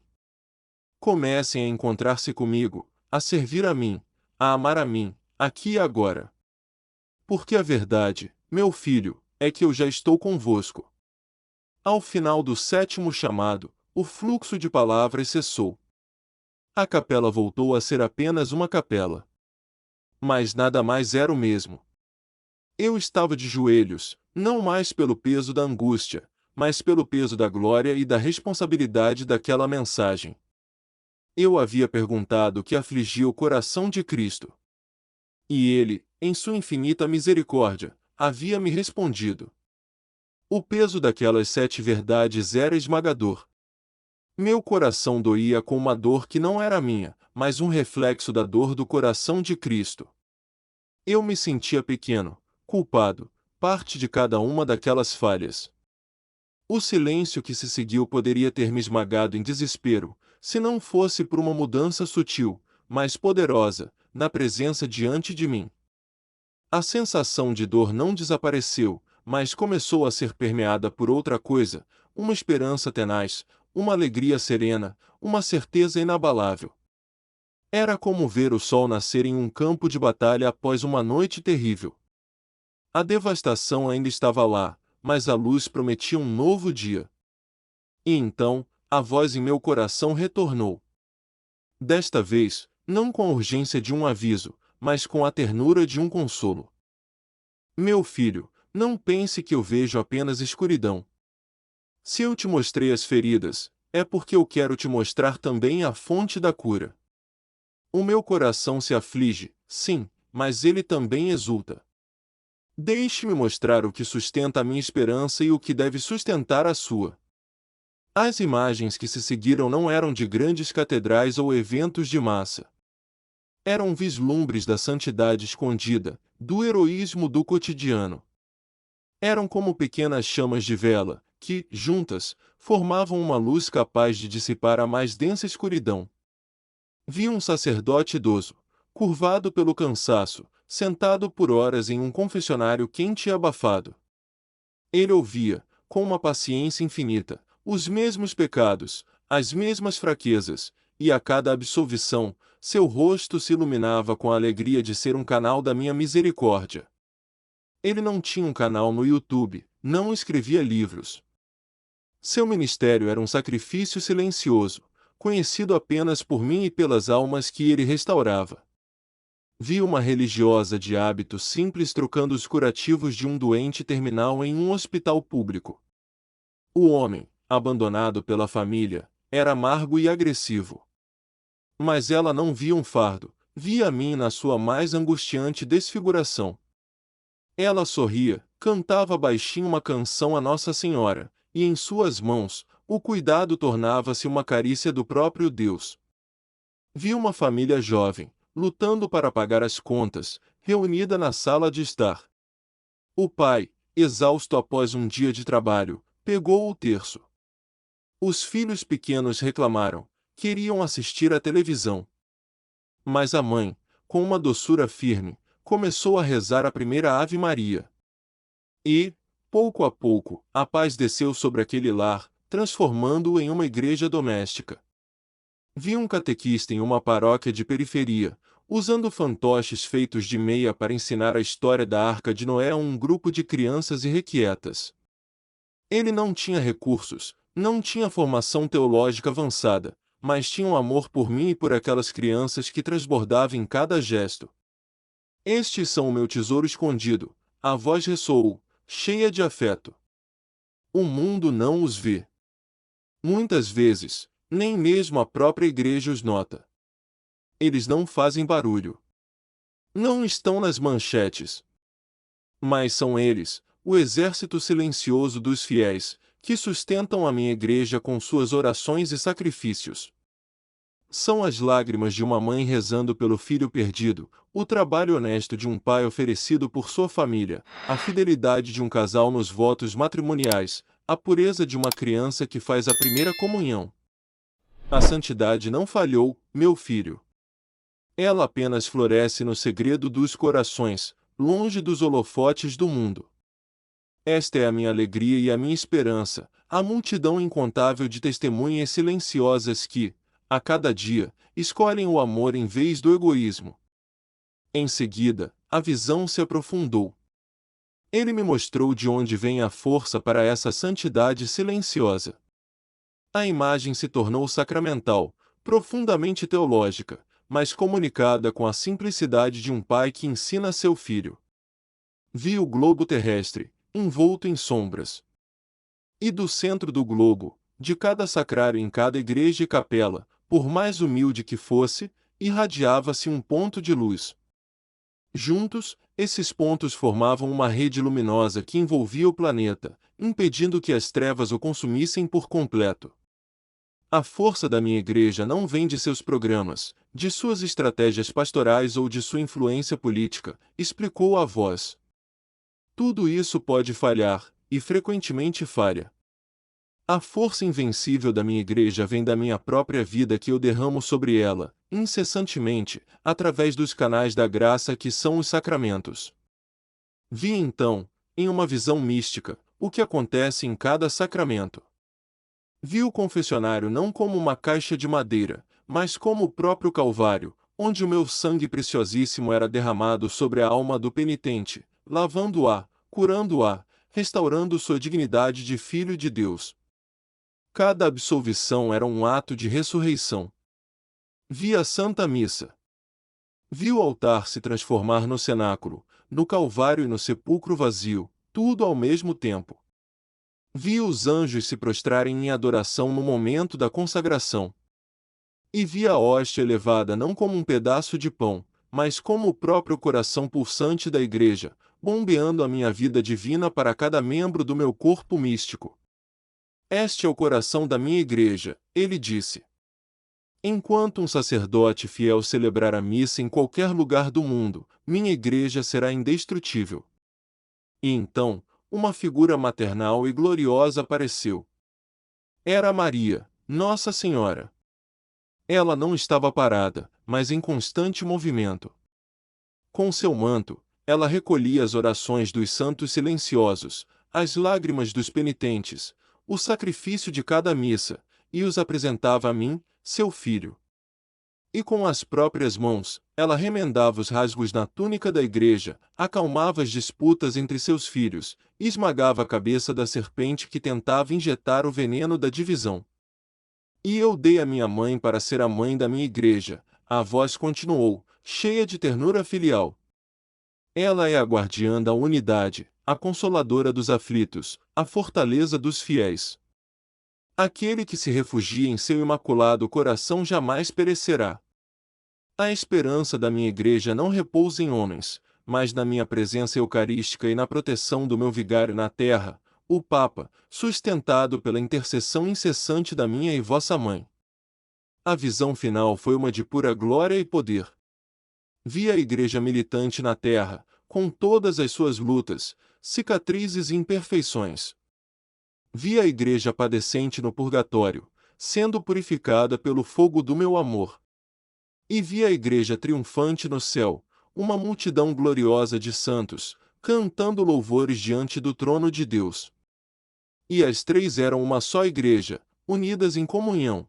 Comecem a encontrar-se comigo, a servir a mim, a amar a mim, aqui e agora. Porque a verdade, meu filho, é que eu já estou convosco. Ao final do sétimo chamado, o fluxo de palavras cessou. A capela voltou a ser apenas uma capela. Mas nada mais era o mesmo. Eu estava de joelhos, não mais pelo peso da angústia, mas pelo peso da glória e da responsabilidade daquela mensagem. Eu havia perguntado o que afligia o coração de Cristo. E ele, em sua infinita misericórdia, havia me respondido. O peso daquelas 7 verdades era esmagador. Meu coração doía com uma dor que não era minha, mas um reflexo da dor do coração de Cristo. Eu me sentia pequeno, culpado, parte de cada uma daquelas falhas. O silêncio que se seguiu poderia ter me esmagado em desespero, se não fosse por uma mudança sutil, mas poderosa, na presença diante de mim. A sensação de dor não desapareceu, mas começou a ser permeada por outra coisa, uma esperança tenaz, uma alegria serena, uma certeza inabalável. Era como ver o sol nascer em um campo de batalha após uma noite terrível. A devastação ainda estava lá, mas a luz prometia um novo dia. E então, a voz em meu coração retornou. Desta vez, não com a urgência de um aviso, mas com a ternura de um consolo. Meu filho, não pense que eu vejo apenas escuridão. Se eu te mostrei as feridas, é porque eu quero te mostrar também a fonte da cura. O meu coração se aflige, sim, mas ele também exulta. Deixe-me mostrar o que sustenta a minha esperança e o que deve sustentar a sua. As imagens que se seguiram não eram de grandes catedrais ou eventos de massa. Eram vislumbres da santidade escondida, do heroísmo do cotidiano. Eram como pequenas chamas de vela, que, juntas, formavam uma luz capaz de dissipar a mais densa escuridão. Vi um sacerdote idoso, curvado pelo cansaço, sentado por horas em um confessionário quente e abafado. Ele ouvia, com uma paciência infinita, os mesmos pecados, as mesmas fraquezas, e a cada absolvição, seu rosto se iluminava com a alegria de ser um canal da minha misericórdia. Ele não tinha um canal no YouTube, não escrevia livros. Seu ministério era um sacrifício silencioso, conhecido apenas por mim e pelas almas que ele restaurava. Vi uma religiosa de hábito simples trocando os curativos de um doente terminal em um hospital público. O homem, abandonado pela família, era amargo e agressivo. Mas ela não via um fardo, via a mim na sua mais angustiante desfiguração. Ela sorria, cantava baixinho uma canção a Nossa Senhora, e em suas mãos, o cuidado tornava-se uma carícia do próprio Deus. Vi uma família jovem, lutando para pagar as contas, reunida na sala de estar. O pai, exausto após um dia de trabalho, pegou o terço. Os filhos pequenos reclamaram, queriam assistir à televisão. Mas a mãe, com uma doçura firme, começou a rezar a primeira Ave Maria. E, pouco a pouco, a paz desceu sobre aquele lar, transformando-o em uma igreja doméstica. Vi um catequista em uma paróquia de periferia, usando fantoches feitos de meia para ensinar a história da Arca de Noé a um grupo de crianças irrequietas. Ele não tinha recursos, não tinha formação teológica avançada, mas tinha um amor por mim e por aquelas crianças que transbordava em cada gesto. Estes são o meu tesouro escondido, a voz ressoou, cheia de afeto. O mundo não os vê. Muitas vezes, nem mesmo a própria igreja os nota. Eles não fazem barulho. Não estão nas manchetes. Mas são eles, o exército silencioso dos fiéis, que sustentam a minha igreja com suas orações e sacrifícios. São as lágrimas de uma mãe rezando pelo filho perdido, o trabalho honesto de um pai oferecido por sua família, a fidelidade de um casal nos votos matrimoniais, a pureza de uma criança que faz a primeira comunhão. A santidade não falhou, meu filho. Ela apenas floresce no segredo dos corações, longe dos holofotes do mundo. Esta é a minha alegria e a minha esperança, a multidão incontável de testemunhas silenciosas que, a cada dia, escolhem o amor em vez do egoísmo. Em seguida, a visão se aprofundou. Ele me mostrou de onde vem a força para essa santidade silenciosa. A imagem se tornou sacramental, profundamente teológica, mas comunicada com a simplicidade de um pai que ensina a seu filho. Vi o globo terrestre, envolto em sombras. E do centro do globo, de cada sacrário em cada igreja e capela, por mais humilde que fosse, irradiava-se um ponto de luz. Juntos, esses pontos formavam uma rede luminosa que envolvia o planeta, impedindo que as trevas o consumissem por completo. A força da minha igreja não vem de seus programas, de suas estratégias pastorais ou de sua influência política, explicou a voz. Tudo isso pode falhar, e frequentemente falha. A força invencível da minha igreja vem da minha própria vida que eu derramo sobre ela, incessantemente, através dos canais da graça que são os sacramentos. Vi então, em uma visão mística, o que acontece em cada sacramento. Vi o confessionário não como uma caixa de madeira, mas como o próprio Calvário, onde o meu sangue preciosíssimo era derramado sobre a alma do penitente, lavando-a, curando-a, restaurando sua dignidade de filho de Deus. Cada absolvição era um ato de ressurreição. Vi a Santa Missa. Vi o altar se transformar no cenáculo, no Calvário e no sepulcro vazio, tudo ao mesmo tempo. Vi os anjos se prostrarem em adoração no momento da consagração. E vi a hóstia elevada não como um pedaço de pão, mas como o próprio coração pulsante da igreja, bombeando a minha vida divina para cada membro do meu corpo místico. Este é o coração da minha igreja, ele disse. Enquanto um sacerdote fiel celebrar a missa em qualquer lugar do mundo, minha igreja será indestrutível. E então, uma figura maternal e gloriosa apareceu. Era Maria, Nossa Senhora. Ela não estava parada, mas em constante movimento. Com seu manto, ela recolhia as orações dos santos silenciosos, as lágrimas dos penitentes, o sacrifício de cada missa, e os apresentava a mim, seu filho. E com as próprias mãos, ela remendava os rasgos na túnica da igreja, acalmava as disputas entre seus filhos, e esmagava a cabeça da serpente que tentava injetar o veneno da divisão. E eu dei a minha mãe para ser a mãe da minha igreja, a voz continuou, cheia de ternura filial. Ela é a guardiã da unidade, a consoladora dos aflitos, a fortaleza dos fiéis. Aquele que se refugia em seu imaculado coração jamais perecerá. A esperança da minha igreja não repousa em homens, mas na minha presença eucarística e na proteção do meu vigário na terra, o Papa, sustentado pela intercessão incessante da minha e vossa mãe. A visão final foi uma de pura glória e poder. Vi a igreja militante na terra, com todas as suas lutas, cicatrizes e imperfeições. Vi a igreja padecente no purgatório, sendo purificada pelo fogo do meu amor. E vi a igreja triunfante no céu, uma multidão gloriosa de santos, cantando louvores diante do trono de Deus. E as três eram uma só igreja, unidas em comunhão.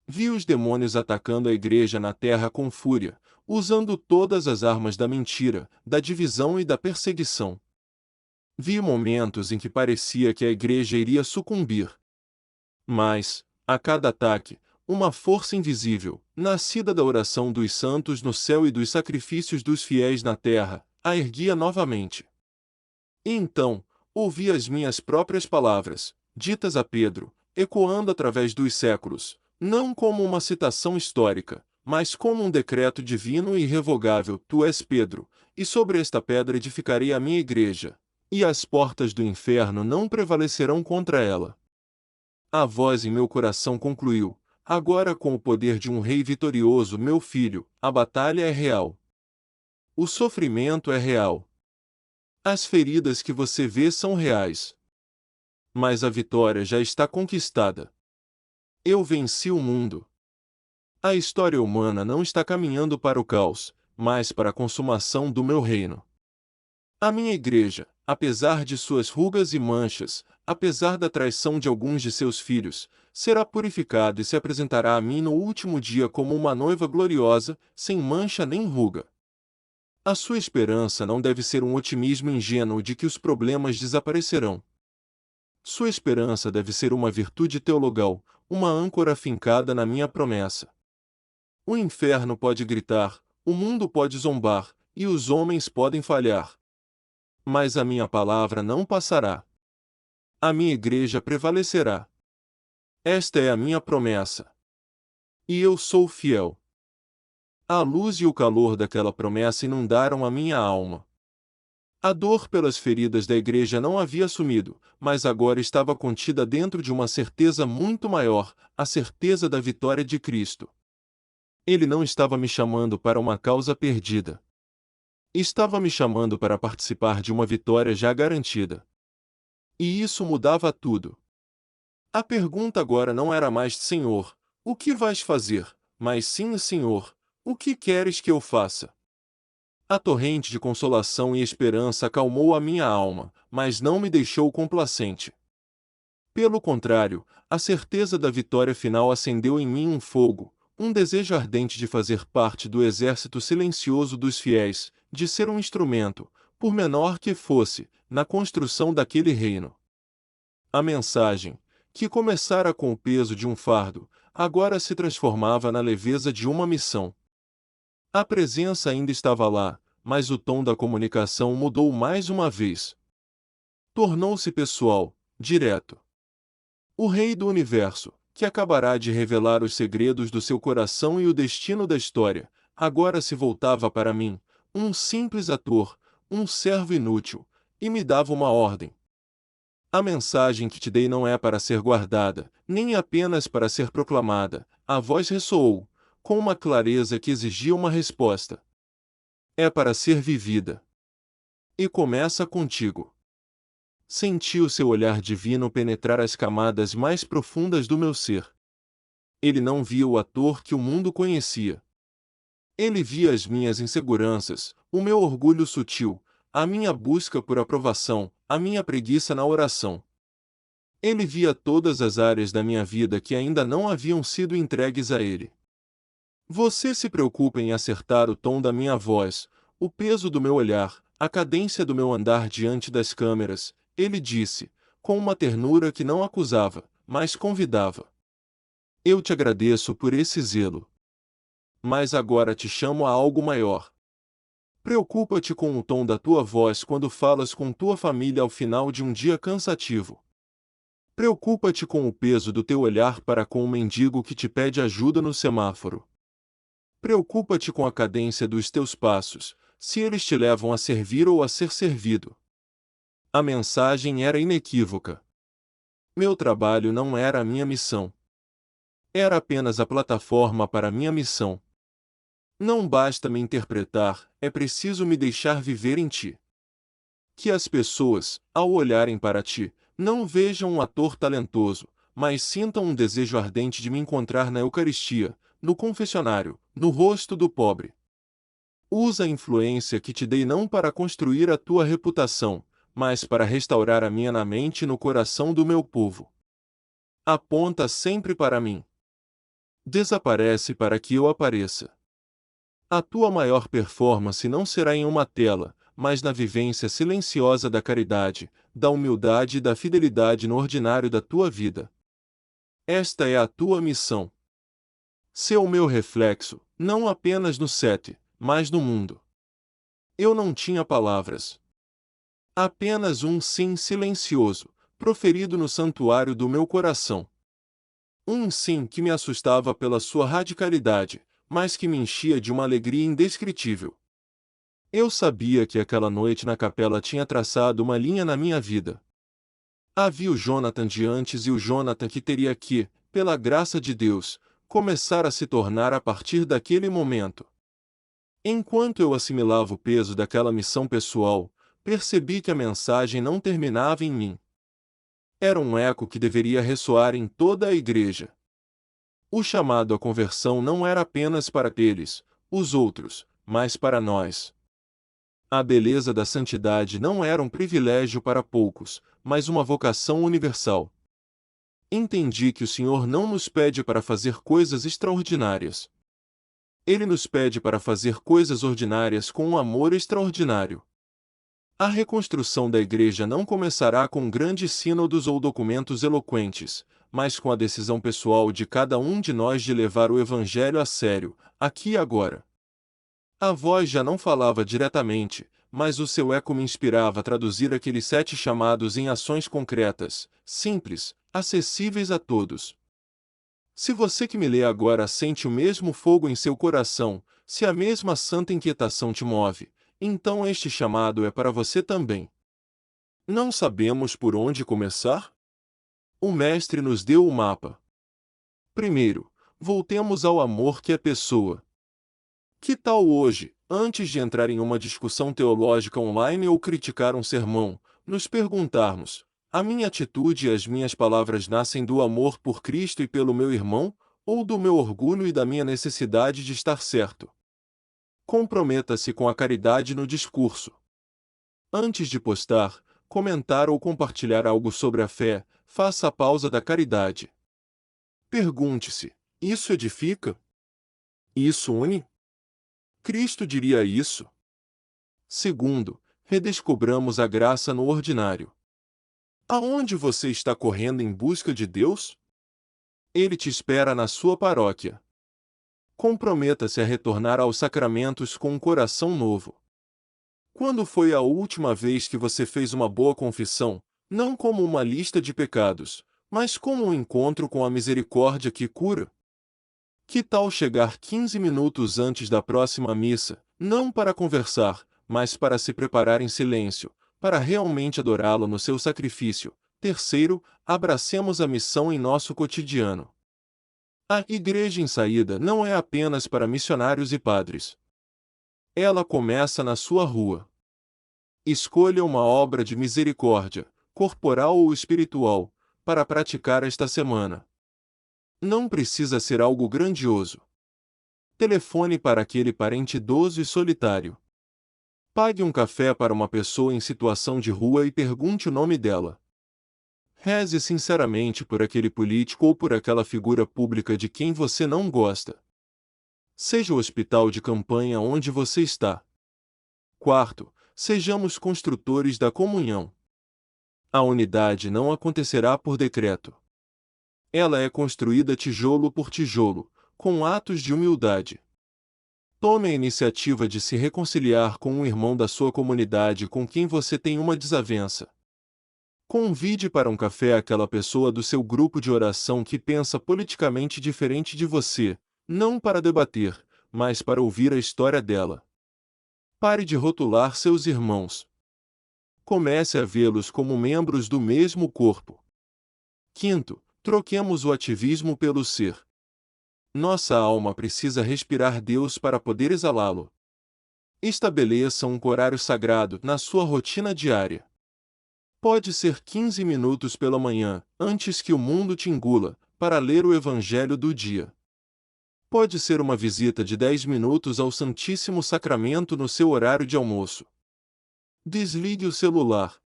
Vi os demônios atacando a igreja na terra com fúria, usando todas as armas da mentira, da divisão e da perseguição. Vi momentos em que parecia que a igreja iria sucumbir. Mas, a cada ataque, uma força invisível, nascida da oração dos santos no céu e dos sacrifícios dos fiéis na terra, a erguia novamente. E então, ouvi as minhas próprias palavras, ditas a Pedro, ecoando através dos séculos, não como uma citação histórica, mas como um decreto divino e irrevogável: Tu és Pedro, e sobre esta pedra edificarei a minha igreja, e as portas do inferno não prevalecerão contra ela. A voz em meu coração concluiu: agora, com o poder de um rei vitorioso, meu filho, a batalha é real. O sofrimento é real. As feridas que você vê são reais. Mas a vitória já está conquistada. Eu venci o mundo. A história humana não está caminhando para o caos, mas para a consumação do meu reino. A minha igreja, apesar de suas rugas e manchas, apesar da traição de alguns de seus filhos, será purificada e se apresentará a mim no último dia como uma noiva gloriosa, sem mancha nem ruga. A sua esperança não deve ser um otimismo ingênuo de que os problemas desaparecerão. Sua esperança deve ser uma virtude teologal, uma âncora fincada na minha promessa. O inferno pode gritar, o mundo pode zombar, e os homens podem falhar. Mas a minha palavra não passará. A minha igreja prevalecerá. Esta é a minha promessa. E eu sou fiel. A luz e o calor daquela promessa inundaram a minha alma. A dor pelas feridas da igreja não havia sumido, mas agora estava contida dentro de uma certeza muito maior, a certeza da vitória de Cristo. Ele não estava me chamando para uma causa perdida. Estava me chamando para participar de uma vitória já garantida. E isso mudava tudo. A pergunta agora não era mais: Senhor, o que vais fazer? Mas sim: Senhor, o que queres que eu faça? A torrente de consolação e esperança acalmou a minha alma, mas não me deixou complacente. Pelo contrário, a certeza da vitória final acendeu em mim um fogo, um desejo ardente de fazer parte do exército silencioso dos fiéis, de ser um instrumento, por menor que fosse, na construção daquele reino. A mensagem, que começara com o peso de um fardo, agora se transformava na leveza de uma missão. A presença ainda estava lá, mas o tom da comunicação mudou mais uma vez. Tornou-se pessoal, direto. O Rei do Universo, que acabará de revelar os segredos do seu coração e o destino da história, agora se voltava para mim, um simples ator, um servo inútil, e me dava uma ordem. A mensagem que te dei não é para ser guardada, nem apenas para ser proclamada. A voz ressoou, com uma clareza que exigia uma resposta. É para ser vivida. E começa contigo. Senti o seu olhar divino penetrar as camadas mais profundas do meu ser. Ele não via o ator que o mundo conhecia. Ele via as minhas inseguranças, o meu orgulho sutil, a minha busca por aprovação, a minha preguiça na oração. Ele via todas as áreas da minha vida que ainda não haviam sido entregues a ele. Você se preocupa em acertar o tom da minha voz, o peso do meu olhar, a cadência do meu andar diante das câmeras, ele disse, com uma ternura que não acusava, mas convidava. Eu te agradeço por esse zelo. Mas agora te chamo a algo maior. Preocupa-te com o tom da tua voz quando falas com tua família ao final de um dia cansativo. Preocupa-te com o peso do teu olhar para com o mendigo que te pede ajuda no semáforo. Preocupa-te com a cadência dos teus passos, se eles te levam a servir ou a ser servido. A mensagem era inequívoca. Meu trabalho não era a minha missão. Era apenas a plataforma para a minha missão. Não basta me interpretar, é preciso me deixar viver em ti. Que as pessoas, ao olharem para ti, não vejam um ator talentoso, mas sintam um desejo ardente de me encontrar na Eucaristia, no confessionário, no rosto do pobre. Usa a influência que te dei não para construir a tua reputação, mas para restaurar a minha na mente e no coração do meu povo. Aponta sempre para mim. Desaparece para que eu apareça. A tua maior performance não será em uma tela, mas na vivência silenciosa da caridade, da humildade e da fidelidade no ordinário da tua vida. Esta é a tua missão. Ser o meu reflexo, não apenas no set, mas no mundo. Eu não tinha palavras. Apenas um sim silencioso, proferido no santuário do meu coração. Um sim que me assustava pela sua radicalidade, mas que me enchia de uma alegria indescritível. Eu sabia que aquela noite na capela tinha traçado uma linha na minha vida. Havia o Jonathan de antes e o Jonathan que teria que, pela graça de Deus, começar a se tornar a partir daquele momento. Enquanto eu assimilava o peso daquela missão pessoal, percebi que a mensagem não terminava em mim. Era um eco que deveria ressoar em toda a igreja. O chamado à conversão não era apenas para eles, os outros, mas para nós. A beleza da santidade não era um privilégio para poucos, mas uma vocação universal. Entendi que o Senhor não nos pede para fazer coisas extraordinárias. Ele nos pede para fazer coisas ordinárias com um amor extraordinário. A reconstrução da igreja não começará com grandes sínodos ou documentos eloquentes, mas com a decisão pessoal de cada um de nós de levar o Evangelho a sério, aqui e agora. A voz já não falava diretamente, mas o seu eco me inspirava a traduzir aqueles 7 chamados em ações concretas, simples, acessíveis a todos. Se você que me lê agora sente o mesmo fogo em seu coração, se a mesma santa inquietação te move, então este chamado é para você também. Não sabemos por onde começar? O Mestre nos deu o mapa. Primeiro, voltemos ao amor que é pessoa. Que tal hoje, antes de entrar em uma discussão teológica online ou criticar um sermão, nos perguntarmos: a minha atitude e as minhas palavras nascem do amor por Cristo e pelo meu irmão, ou do meu orgulho e da minha necessidade de estar certo? Comprometa-se com a caridade no discurso. Antes de postar, comentar ou compartilhar algo sobre a fé, faça a pausa da caridade. Pergunte-se: isso edifica? Isso une? Cristo diria isso? Segundo, redescobramos a graça no ordinário. Aonde você está correndo em busca de Deus? Ele te espera na sua paróquia. Comprometa-se a retornar aos sacramentos com um coração novo. Quando foi a última vez que você fez uma boa confissão, não como uma lista de pecados, mas como um encontro com a misericórdia que cura? Que tal chegar 15 minutos antes da próxima missa, não para conversar, mas para se preparar em silêncio, para realmente adorá-lo no seu sacrifício? Terceiro, abracemos a missão em nosso cotidiano. A Igreja em Saída não é apenas para missionários e padres. Ela começa na sua rua. Escolha uma obra de misericórdia, corporal ou espiritual, para praticar esta semana. Não precisa ser algo grandioso. Telefone para aquele parente idoso e solitário. Pague um café para uma pessoa em situação de rua e pergunte o nome dela. Reze sinceramente por aquele político ou por aquela figura pública de quem você não gosta. Seja o hospital de campanha onde você está. Quarto, sejamos construtores da comunhão. A unidade não acontecerá por decreto. Ela é construída tijolo por tijolo, com atos de humildade. Tome a iniciativa de se reconciliar com um irmão da sua comunidade com quem você tem uma desavença. Convide para um café aquela pessoa do seu grupo de oração que pensa politicamente diferente de você, não para debater, mas para ouvir a história dela. Pare de rotular seus irmãos. Comece a vê-los como membros do mesmo corpo. Quinto, troquemos o ativismo pelo ser. Nossa alma precisa respirar Deus para poder exalá-lo. Estabeleça um horário sagrado na sua rotina diária. Pode ser 15 minutos pela manhã, antes que o mundo te engula, para ler o Evangelho do dia. Pode ser uma visita de 10 minutos ao Santíssimo Sacramento no seu horário de almoço. Desligue o celular.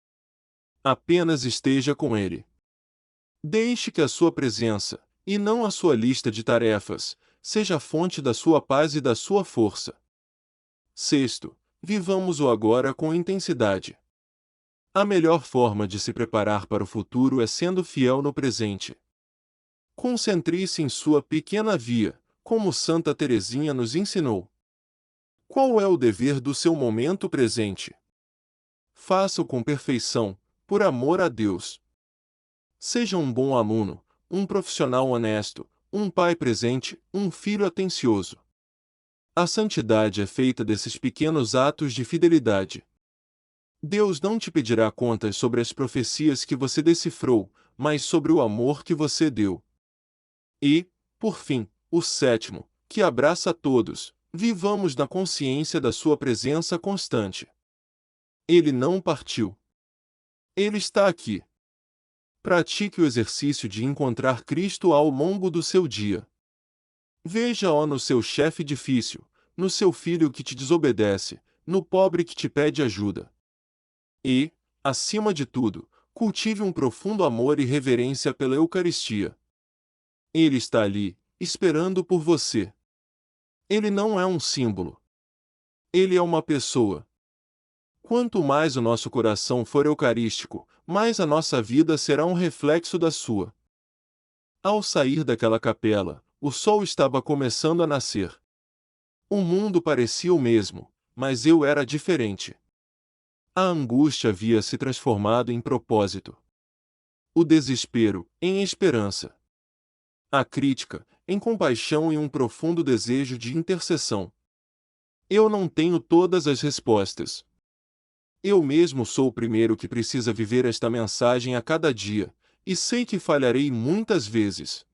Apenas esteja com ele. Deixe que a sua presença, e não a sua lista de tarefas, seja a fonte da sua paz e da sua força. Sexto, vivamos o agora com intensidade. A melhor forma de se preparar para o futuro é sendo fiel no presente. Concentre-se em sua pequena via, como Santa Teresinha nos ensinou. Qual é o dever do seu momento presente? Faça-o com perfeição, por amor a Deus. Seja um bom aluno, um profissional honesto, um pai presente, um filho atencioso. A santidade é feita desses pequenos atos de fidelidade. Deus não te pedirá contas sobre as profecias que você decifrou, mas sobre o amor que você deu. E, por fim, o sétimo, que abraça a todos, vivamos na consciência da sua presença constante. Ele não partiu. Ele está aqui. Pratique o exercício de encontrar Cristo ao longo do seu dia. Veja-o no seu chefe difícil, no seu filho que te desobedece, no pobre que te pede ajuda. E, acima de tudo, cultive um profundo amor e reverência pela Eucaristia. Ele está ali, esperando por você. Ele não é um símbolo. Ele é uma pessoa. Quanto mais o nosso coração for eucarístico, mais a nossa vida será um reflexo da sua. Ao sair daquela capela, o sol estava começando a nascer. O mundo parecia o mesmo, mas eu era diferente. A angústia havia se transformado em propósito. O desespero, em esperança. A crítica, em compaixão e um profundo desejo de intercessão. Eu não tenho todas as respostas. Eu mesmo sou o primeiro que precisa viver esta mensagem a cada dia, e sei que falharei muitas vezes.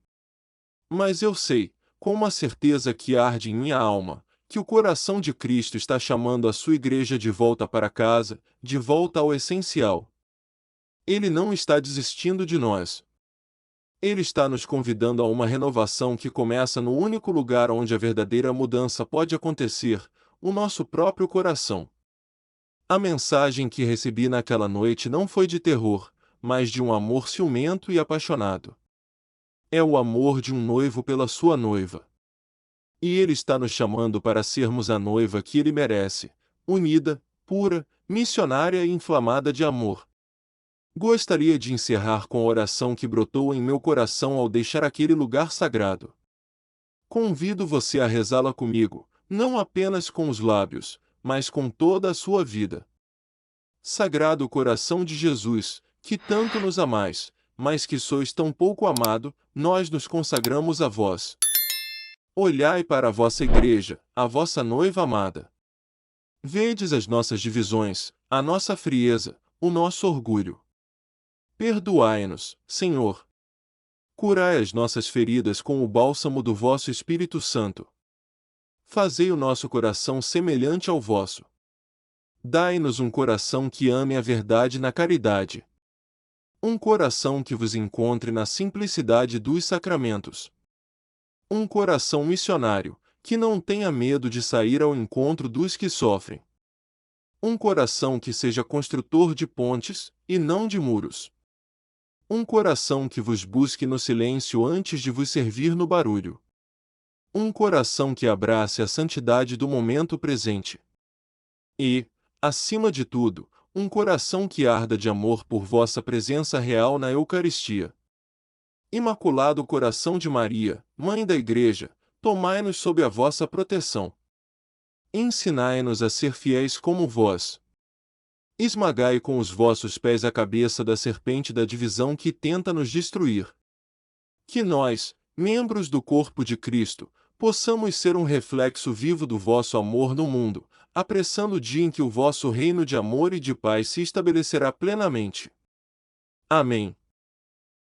Mas eu sei, com uma certeza que arde em minha alma, que o coração de Cristo está chamando a sua igreja de volta para casa, de volta ao essencial. Ele não está desistindo de nós. Ele está nos convidando a uma renovação que começa no único lugar onde a verdadeira mudança pode acontecer, o nosso próprio coração. A mensagem que recebi naquela noite não foi de terror, mas de um amor ciumento e apaixonado. É o amor de um noivo pela sua noiva. E ele está nos chamando para sermos a noiva que ele merece, unida, pura, missionária e inflamada de amor. Gostaria de encerrar com a oração que brotou em meu coração ao deixar aquele lugar sagrado. Convido você a rezá-la comigo, não apenas com os lábios, mas com toda a sua vida. Sagrado coração de Jesus, que tanto nos amais, mas que sois tão pouco amado, nós nos consagramos a vós. Olhai para a vossa igreja, a vossa noiva amada. Vedes as nossas divisões, a nossa frieza, o nosso orgulho. Perdoai-nos, Senhor. Curai as nossas feridas com o bálsamo do vosso Espírito Santo. Fazei o nosso coração semelhante ao vosso. Dai-nos um coração que ame a verdade na caridade. Um coração que vos encontre na simplicidade dos sacramentos. Um coração missionário, que não tenha medo de sair ao encontro dos que sofrem. Um coração que seja construtor de pontes, e não de muros. Um coração que vos busque no silêncio antes de vos servir no barulho. Um coração que abrace a santidade do momento presente. E, acima de tudo, um coração que arda de amor por vossa presença real na Eucaristia. Imaculado Coração de Maria, Mãe da Igreja, tomai-nos sob a vossa proteção. Ensinai-nos a ser fiéis como vós. Esmagai com os vossos pés a cabeça da serpente da divisão que tenta nos destruir. Que nós, membros do corpo de Cristo, possamos ser um reflexo vivo do vosso amor no mundo, apressando o dia em que o vosso reino de amor e de paz se estabelecerá plenamente. Amém.